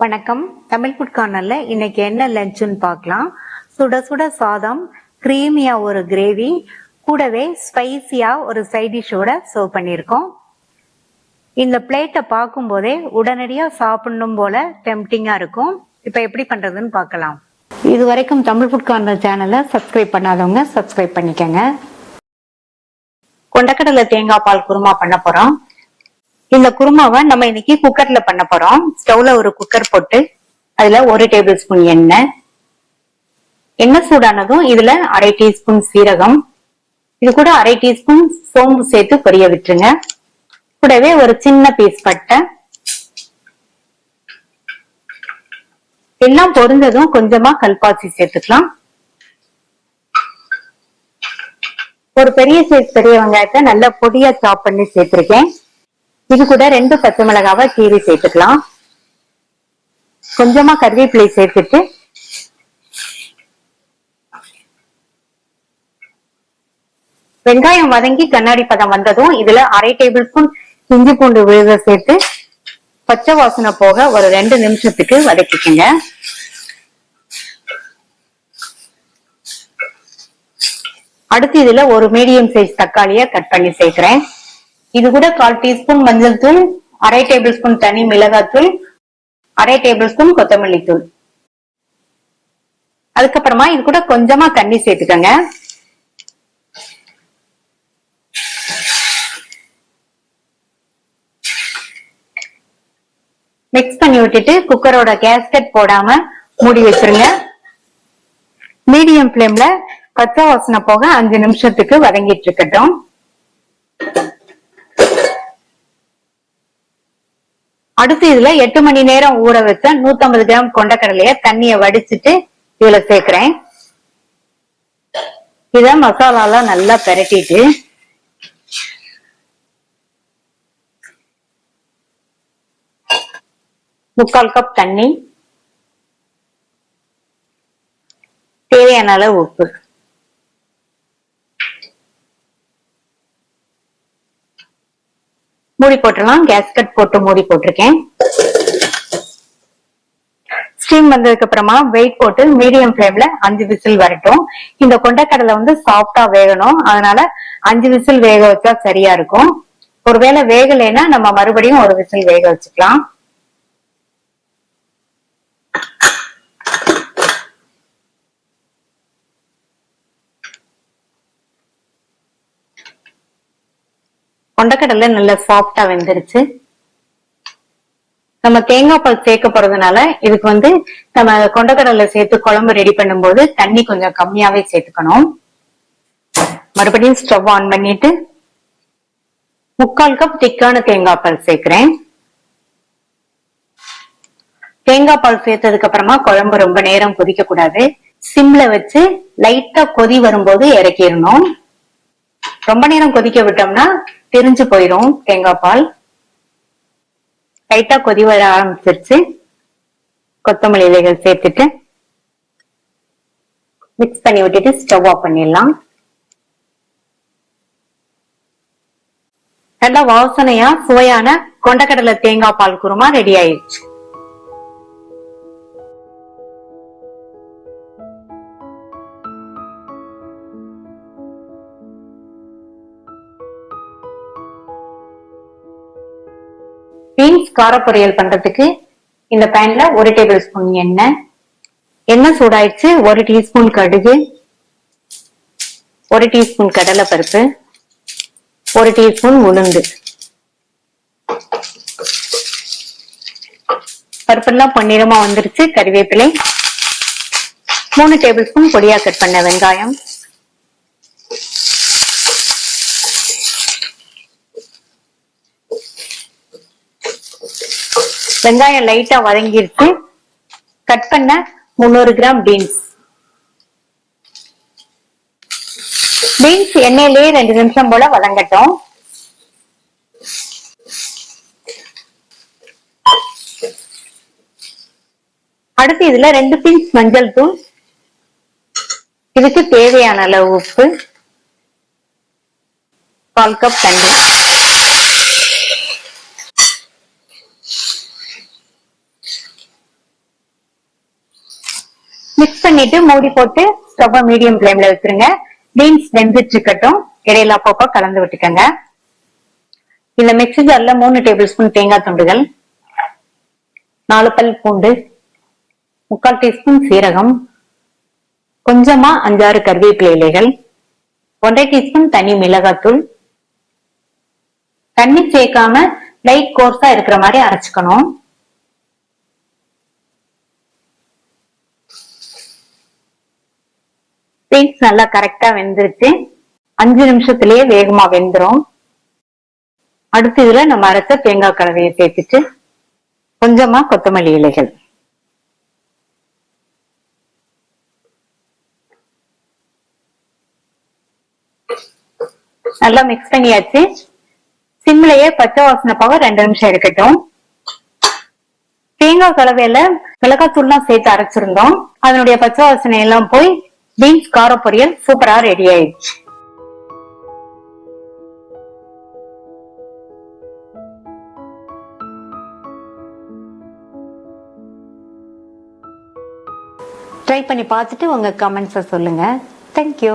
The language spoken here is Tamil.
வணக்கம். தமிழ் ஃபுட் கார்னர்ல இன்னைக்கு என்ன லஞ்சுன்னு பார்க்கலாம். சுட சுட சாதம், கிரீமியா ஒரு கிரேவி, கூடவே ஸ்பைசியா ஒரு சைட் டிஷ்ஷோட சர்வ் பண்ணியிருக்கோம். இந்த பிளேட்டை பார்க்கும் போதே உடனடியா சாப்பிடணும் போல டெம்டிங்கா இருக்கும். இப்ப எப்படி பண்றதுன்னு பார்க்கலாம். இது வரைக்கும் தமிழ் ஃபுட் கார்னர் சேனலை சப்ஸ்கிரைப் பண்ணாதவங்க சப்ஸ்கிரைப் பண்ணிக்கங்க. கொண்டக்கடலை தேங்காய் பால் குருமா பண்ண போறோம். இந்த குருமாவை நம்ம இன்னைக்கு குக்கர்ல பண்ண போறோம். ஸ்டவ்ல ஒரு குக்கர் போட்டு அதுல 1 டேபிள் ஸ்பூன் எண்ணெய் சூடானதும் இதுல 1/2 டீஸ்பூன் சீரகம், இது கூட 1/2 டீஸ்பூன் சோம்பு சேர்த்து பொரிய விட்டுருங்க. கூடவே ஒரு சின்ன பீஸ் பட்டை. எல்லாம் பொரிஞ்சதும் கொஞ்சமா கல்பாசி சேர்த்துக்கலாம். ஒரு பெரிய சைஸ் பெரிய வெங்காயத்தை நல்லா பொடியா சாப் பண்ணி சேர்த்திருக்கேன். இது கூட 2 பச்சை மிளகாவை கீரி சேர்த்துக்கலாம். கொஞ்சமா கருவேப்பிலை சேர்த்துட்டு வெங்காயம் வதங்கி கண்ணாடி பதம் வந்ததும் இதுல 1/2 டேபிள் ஸ்பூன் இஞ்சி பூண்டு விழுத சேர்த்து பச்சை வாசனை போக ஒரு 2 நிமிஷத்துக்கு வதக்கிக்கங்க. அடுத்து இதுல ஒரு மீடியம் சைஸ் தக்காளிய கட் பண்ணி சேர்க்கிறேன். இது கூட 1/4 டீஸ்பூன் மஞ்சள் தூள், 1/2 டேபிள் ஸ்பூன் தனி மிளகாய் தூள், 1/2 டேபிள் ஸ்பூன் கொத்தமல்லி தூள். அதுக்கப்புறமா இது கூட கொஞ்சமா தண்ணி சேர்த்துக்கங்க. மிக்ஸ் பண்ணி விட்டுட்டு குக்கரோட கேஸ்கட் போடாம மூடி வச்சிருங்க. மீடியம் ஃப்ளேம்ல பச்சை வாசனை போக 5 நிமிஷத்துக்கு வதங்கிட்டு இருக்கட்டும். அடுத்து இதுல 8 மணி நேரம் ஊற வச்ச 150 கிராம் கொண்டக்கடலைய தண்ணிய வடிச்சிட்டு இதுல சேர்க்கிறேன். இத மசாலாலாம் நல்லா பெரட்டிட்டு முக்கால் கப் தண்ணி, தேவையான அளவு உப்பு, மூடி போட்டுடலாம். கேஸ்கட் போட்டு மூடி போட்டிருக்கேன். ஸ்டீம் வந்ததுக்கு அப்புறமா வெயிட் போட்டு மீடியம் ஃப்ளேம்ல 5 விசில் வரட்டும். இந்த கொண்டக்கடலை சாஃப்டா வேகணும். அதனால 5 விசில் வேக வச்சா சரியா இருக்கும். ஒருவேளை வேகலைன்னா நம்ம மறுபடியும் ஒரு விசில் வேக வச்சுக்கலாம். கொண்டக்கடலை நல்லா சாஃப்டா வெந்துருச்சு. நம்ம தேங்காய் பால் சேர்க்க போறதுனால இதுக்கு நம்ம கொண்டக்கடலை சேர்த்து குழம்பு ரெடி பண்ணும்போது தண்ணி கொஞ்சம் கம்மியாவே சேர்த்துக்கணும். மறுபடியும் ஸ்டவ் ஆன் பண்ணிட்டு முக்கால் கப் திக்கான தேங்காய் பால் சேர்க்கிறேன். தேங்காய் பால் சேர்த்ததுக்கு அப்புறமா குழம்பு ரொம்ப நேரம் கொதிக்க கூடாது. சிம்ல வச்சு லைட்டா கொதி வரும்போது இறக்கிடணும். ரொம்ப நேரம் கொதிக்க விட்டோம்னா தெரிஞ்சு போயிடும் தேங்காய் பால். லைட்டா கொதி வர ஆரம்பிச்சிருச்சு. கொத்தமல்லி இலைகள் சேர்த்துட்டு மிக்ஸ் பண்ணி விட்டுட்டு ஸ்டவ் ஆஃப் பண்ணிடலாம். நல்லா வாசனையா சுவையான கொண்டக்கடலை தேங்காய் பால் குருமா ரெடி ஆயிடுச்சு. பீன்ஸ் கார பொரியல் பண்றதுக்கு இந்த பேன்ல 1 டேபிள் ஸ்பூன் எண்ணெய் சூடாயிடுச்சு. 1 டீஸ்பூன் கடுகு, 1 டீஸ்பூன் கடலை பருப்பு, 1 டீஸ்பூன் உளுந்து. பருப்பெல்லாம் பொன்னிறமா வந்துருச்சு. கறிவேப்பிலை, 3 டேபிள் ஸ்பூன் பொடியா கட் பண்ண வெங்காயம், வெங்காயம் லைட்டா வதங்கிருச்சு. கட் பண்ண 300 கிராம் பீன்ஸ் எண்ணெயிலேயே 2 நிமிஷம் போல வதங்கட்டும். அடுத்து இதுல 2 பிஞ்ச் மஞ்சள் தூள், இதுக்கு தேவையான அளவு உப்பு, 1/4 கப் தண்ணி, மிக்ஸ் பண்ணிட்டு மூடி போட்டு ஸ்டவ் மீடியம் ஃப்ளேம்ல வச்சிருங்க. பீன்ஸ் வெந்துட்டு இருக்கட்டும். இடையில அப்பப்போ கலந்து விட்டுக்கங்க. இந்த மிக்ஸி ஜார்ல 3 டேபிள் ஸ்பூன் தேங்காய் துண்டுகள், 4 பல் பூண்டு, 3/4 டீஸ்பூன் சீரகம், கொஞ்சமா 5-6 கருவேப்பிலை இலைகள், 1/2 டீஸ்பூன் தனி மிளகாத்தூள், தண்ணி சேர்க்காம லைட் கோர்ஸா இருக்கிற மாதிரி அரைச்சுக்கணும். பீன்ஸ் நல்லா கரெக்டா வெந்துருச்சு. 5 நிமிஷத்திலேயே வேகமா வெந்துரும். அடுத்து இதுல நம்ம அரைச்ச தேங்காய் கலவையை சேர்த்துட்டு கொஞ்சமா கொத்தமல்லி இலைகள், நல்லா மிக்ஸ் பண்ணியாச்சு. சிம்லயே பச்சை வாசனை போக 2 நிமிஷம் இருக்கட்டும். தேங்காய் கலவையில மிளகாத்தூள்லாம் சேர்த்து அரைச்சிருந்தோம். அதனுடைய பச்சை வாசனை எல்லாம் போய் பீன்ஸ் கார பொரியல் சூப்பரா ரெடி ஆயிடுச்சு. ட்ரை பண்ணி பார்த்துட்டு உங்க கமெண்ட்ஸை சொல்லுங்க. தேங்க்யூ.